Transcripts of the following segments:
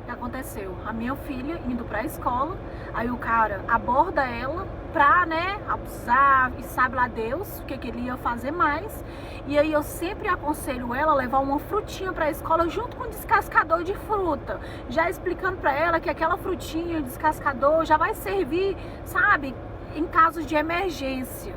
que aconteceu? A minha filha indo pra escola, aí o cara aborda ela pra, né, abusar e sabe lá Deus o que ele ia fazer mais. E aí eu sempre aconselho ela a levar uma frutinha pra escola junto com um descascador de fruta, já explicando pra ela que aquela frutinha, descascador, já vai servir, sabe, em casos de emergência.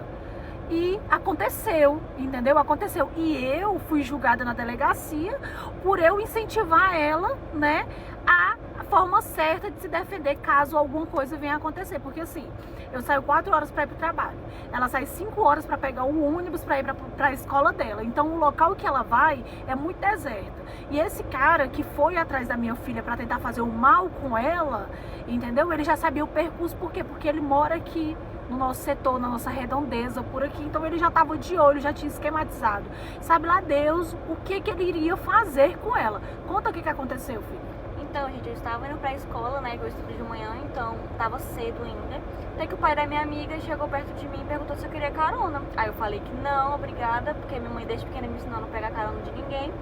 E aconteceu, entendeu? Aconteceu. E eu fui julgada na delegacia por eu incentivar ela, né, a forma certa de se defender caso alguma coisa venha a acontecer. Porque assim, eu saio 4 horas para ir pro trabalho, ela sai 5 horas para pegar o ônibus para ir para a escola dela. Então o local que ela vai é muito deserto. E esse cara que foi atrás da minha filha para tentar fazer o mal com ela, entendeu? Ele já sabia o percurso. Por quê? Porque ele mora aqui no nosso setor, na nossa redondeza, por aqui. Então ele já estava de olho, já tinha esquematizado. Sabe lá Deus o que ele iria fazer com ela. Conta o que aconteceu, filho. Então, gente, eu estava indo pra escola, né, que eu estudo de manhã, então tava cedo ainda. Até que o pai da minha amiga chegou perto de mim e perguntou se eu queria carona. Aí eu falei que não, obrigada, porque minha mãe desde pequena me ensinou a não pegar carona de ninguém.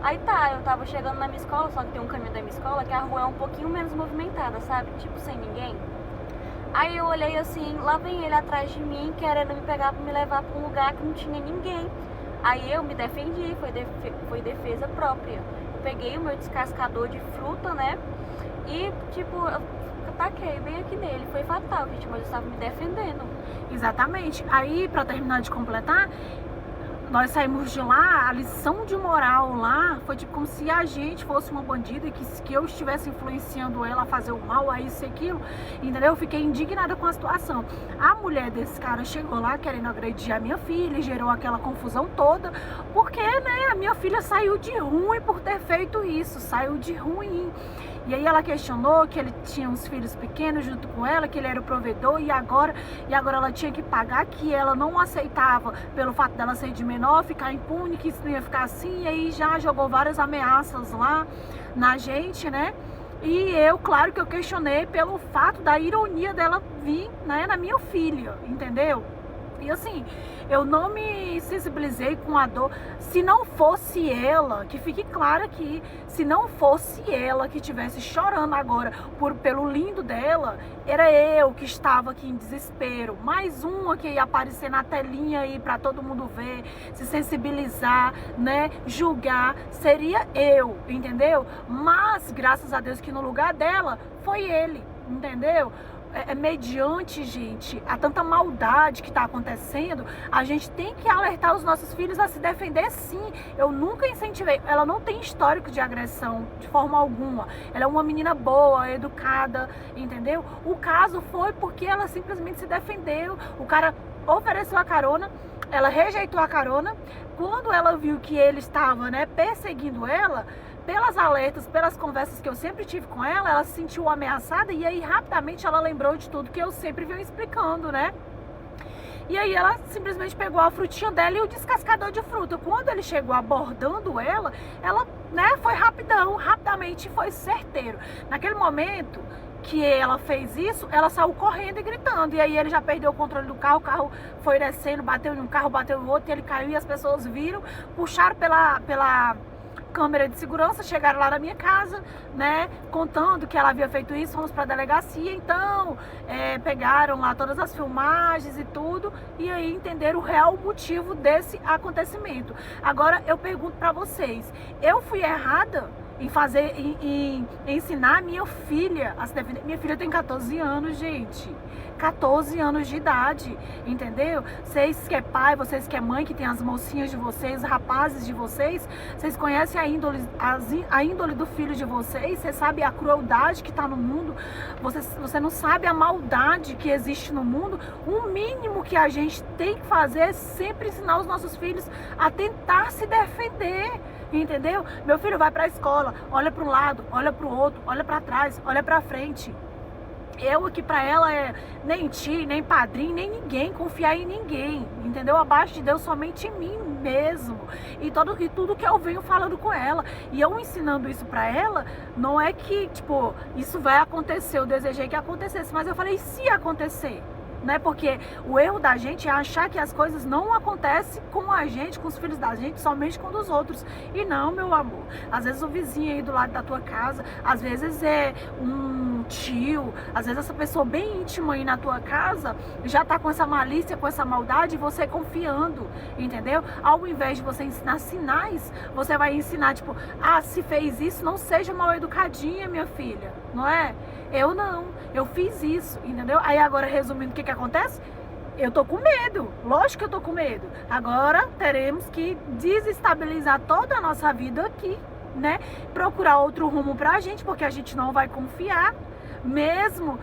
Aí tá, eu tava chegando na minha escola, só que tem um caminho da minha escola que a rua é um pouquinho menos movimentada, sabe? Tipo, sem ninguém. Aí eu olhei assim, lá vem ele atrás de mim, querendo me pegar pra me levar pra um lugar que não tinha ninguém. Aí eu me defendi, foi defesa própria. Eu peguei o meu descascador de fruta, né? E tipo, eu ataquei bem aqui nele. Foi fatal, gente, mas eu estava me defendendo. Exatamente. Aí, pra terminar de completar, nós saímos de lá, a lição de moral lá foi tipo como se a gente fosse uma bandida e que eu estivesse influenciando ela a fazer o mal, a isso e aquilo, entendeu? Eu fiquei indignada com a situação. A mulher desse cara chegou lá querendo agredir a minha filha, gerou aquela confusão toda, porque, né, a minha filha saiu de ruim por ter feito isso, saiu de ruim. E aí ela questionou que ele tinha uns filhos pequenos junto com ela, que ele era o provedor e agora ela tinha que pagar, que ela não aceitava pelo fato dela ser de menor, ficar impune, que isso não ia ficar assim. E aí já jogou várias ameaças lá na gente, né? E eu, claro que eu questionei pelo fato da ironia dela vir, né, na minha filha, entendeu? E assim, eu não me sensibilizei com a dor. Se não fosse ela, que fique claro aqui, se não fosse ela que estivesse chorando agora pelo lindo dela, era eu que estava aqui em desespero. Mais uma que ia aparecer na telinha aí para todo mundo ver, se sensibilizar, né, julgar, seria eu, entendeu? Mas graças a Deus que no lugar dela foi ele, entendeu? Mediante, gente, a tanta maldade que está acontecendo, a gente tem que alertar os nossos filhos a se defender, sim. Eu nunca incentivei, ela não tem histórico de agressão de forma alguma, ela é uma menina boa, educada, entendeu? O caso foi porque ela simplesmente se defendeu. O cara ofereceu a carona, ela rejeitou a carona. Quando ela viu que ele estava, né, perseguindo ela, pelas alertas, pelas conversas que eu sempre tive com ela se sentiu ameaçada e aí rapidamente ela lembrou de tudo que eu sempre venho explicando, né? E aí ela simplesmente pegou a frutinha dela e o descascador de fruta. Quando ele chegou abordando ela, né, foi rapidamente foi certeiro. Naquele momento que ela fez isso, ela saiu correndo e gritando. E aí ele já perdeu o controle do carro, o carro foi descendo, bateu em um carro, bateu em outro, e ele caiu e as pessoas viram, puxaram pela câmera de segurança, chegaram lá na minha casa, né, contando que ela havia feito isso. Fomos para a delegacia, então pegaram lá todas as filmagens e tudo, e aí entenderam o real motivo desse acontecimento. Agora eu pergunto para vocês, eu fui errada em ensinar minha filha a se defender? Minha filha tem 14 anos, gente. 14 anos de idade, entendeu? Vocês que é pai, vocês que é mãe, que tem as mocinhas de vocês, rapazes de vocês, vocês conhecem a índole do filho de vocês, você sabe a crueldade que está no mundo, você não sabe a maldade que existe no mundo. O mínimo que a gente tem que fazer é sempre ensinar os nossos filhos a tentar se defender, entendeu? Meu filho vai para a escola, olha para um lado, olha para o outro, olha para trás, olha para frente. Eu aqui pra ela nem tio, nem padrinho, nem ninguém, confiar em ninguém, entendeu? Abaixo de Deus, somente em mim mesmo. E tudo que eu venho falando com ela. E eu ensinando isso pra ela, não é que, tipo, isso vai acontecer, eu desejei que acontecesse, mas eu falei, e se acontecer? né? Porque o erro da gente é achar que as coisas não acontecem com a gente, com os filhos da gente, somente com os outros. E não, meu amor. Às vezes o vizinho aí do lado da tua casa, às vezes é um tio, às vezes essa pessoa bem íntima aí na tua casa já tá com essa malícia, com essa maldade, e você confiando, entendeu? Ao invés de você ensinar sinais, você vai ensinar, tipo, ah, se fez isso, não seja mal educadinha, minha filha, não é? Eu não, eu fiz isso, entendeu? Aí agora, resumindo, o que acontece? Eu tô com medo, lógico que eu tô com medo. Agora teremos que desestabilizar toda a nossa vida aqui, né? Procurar outro rumo pra gente, porque a gente não vai confiar. Mesmo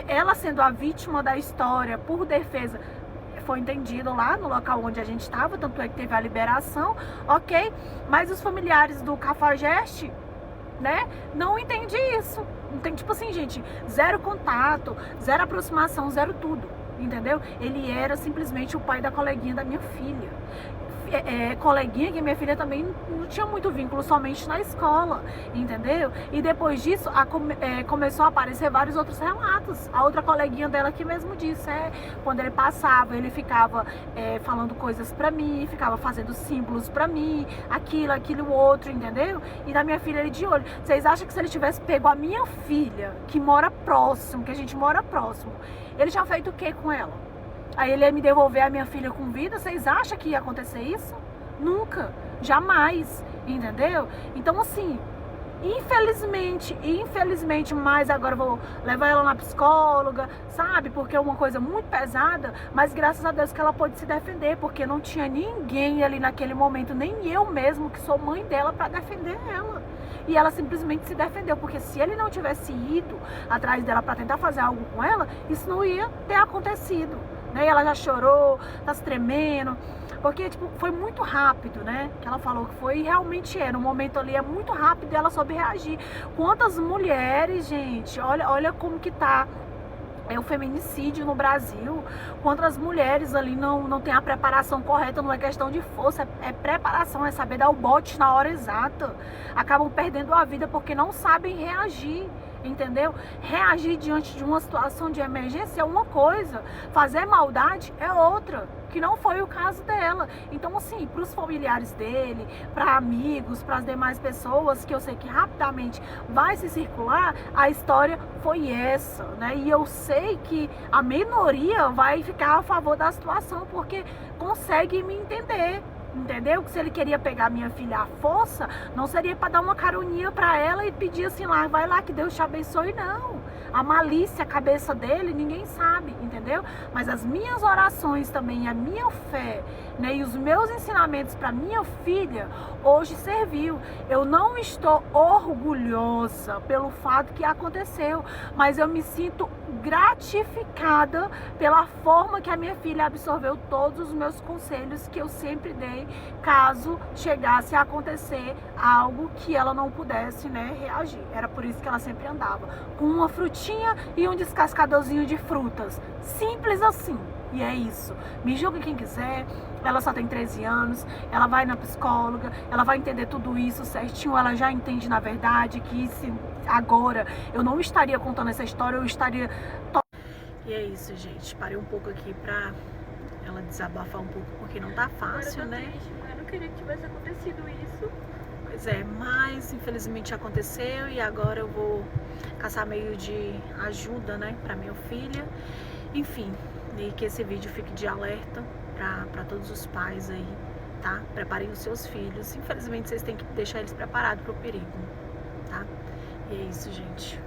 ela sendo a vítima da história por defesa, foi entendido lá no local onde a gente estava, tanto é que teve a liberação, ok? Mas os familiares do Cafajeste, né, não entende isso. Tem, tipo assim, gente, zero contato, zero aproximação, zero tudo, entendeu? Ele era simplesmente o pai da coleguinha da minha filha. Coleguinha que minha filha também não tinha muito vínculo, somente na escola, entendeu? E depois disso começou a aparecer vários outros relatos. A outra coleguinha dela que mesmo disse, quando ele passava, ele ficava falando coisas pra mim, ficava fazendo símbolos pra mim, aquilo, outro, entendeu? E da minha filha ele de olho. Vocês acham que se ele tivesse pego a minha filha, que mora próximo, que a gente mora próximo, ele tinha feito o que com ela? Aí ele ia me devolver a minha filha com vida? Vocês acham que ia acontecer isso? Nunca, jamais, entendeu? Então assim, infelizmente, mas agora eu vou levar ela na psicóloga, sabe? Porque é uma coisa muito pesada, mas graças a Deus que ela pôde se defender, porque não tinha ninguém ali naquele momento, nem eu mesmo, que sou mãe dela, para defender ela. E ela simplesmente se defendeu, porque se ele não tivesse ido atrás dela para tentar fazer algo com ela, isso não ia ter acontecido. Né? E ela já chorou, tá se tremendo, porque tipo, foi muito rápido, né? Que ela falou que foi, e realmente era. No momento ali é muito rápido e ela soube reagir. Quantas mulheres, gente, olha como que tá o feminicídio no Brasil. Quantas mulheres ali não tem a preparação correta, não é questão de força, é preparação, é saber dar o bote na hora exata. Acabam perdendo a vida porque não sabem reagir. Entendeu? Reagir diante de uma situação de emergência é uma coisa, fazer maldade é outra, que não foi o caso dela. Então assim, para os familiares dele, para amigos, para as demais pessoas, que eu sei que rapidamente vai se circular, a história foi essa, né? E eu sei que a minoria vai ficar a favor da situação, porque consegue me entender. Entendeu? Que se ele queria pegar minha filha à força, não seria para dar uma caroninha para ela e pedir assim lá, vai lá que Deus te abençoe, não. A malícia, a cabeça dele, ninguém sabe, entendeu? Mas as minhas orações também, a minha fé, né, e os meus ensinamentos para minha filha, hoje serviu. Eu não estou orgulhosa pelo fato que aconteceu, mas eu me sinto gratificada pela forma que a minha filha absorveu todos os meus conselhos que eu sempre dei, caso chegasse a acontecer algo que ela não pudesse, né, reagir. Era por isso que ela sempre andava com uma frutinha e um descascadorzinho de frutas, simples assim. E é isso, me julgue quem quiser, ela só tem 13 anos, ela vai na psicóloga, ela vai entender tudo isso certinho, ela já entende na verdade que se agora eu não estaria contando essa história, eu estaria... E é isso, gente, parei um pouco aqui pra ela desabafar um pouco, porque não tá fácil, né? Triste, eu não queria que tivesse acontecido isso. Pois é, mas infelizmente aconteceu e agora eu vou caçar meio de ajuda, né, pra minha filha. Enfim, e que esse vídeo fique de alerta pra todos os pais aí, tá? Preparem os seus filhos. Infelizmente vocês têm que deixar eles preparados pro perigo, tá? E é isso, gente.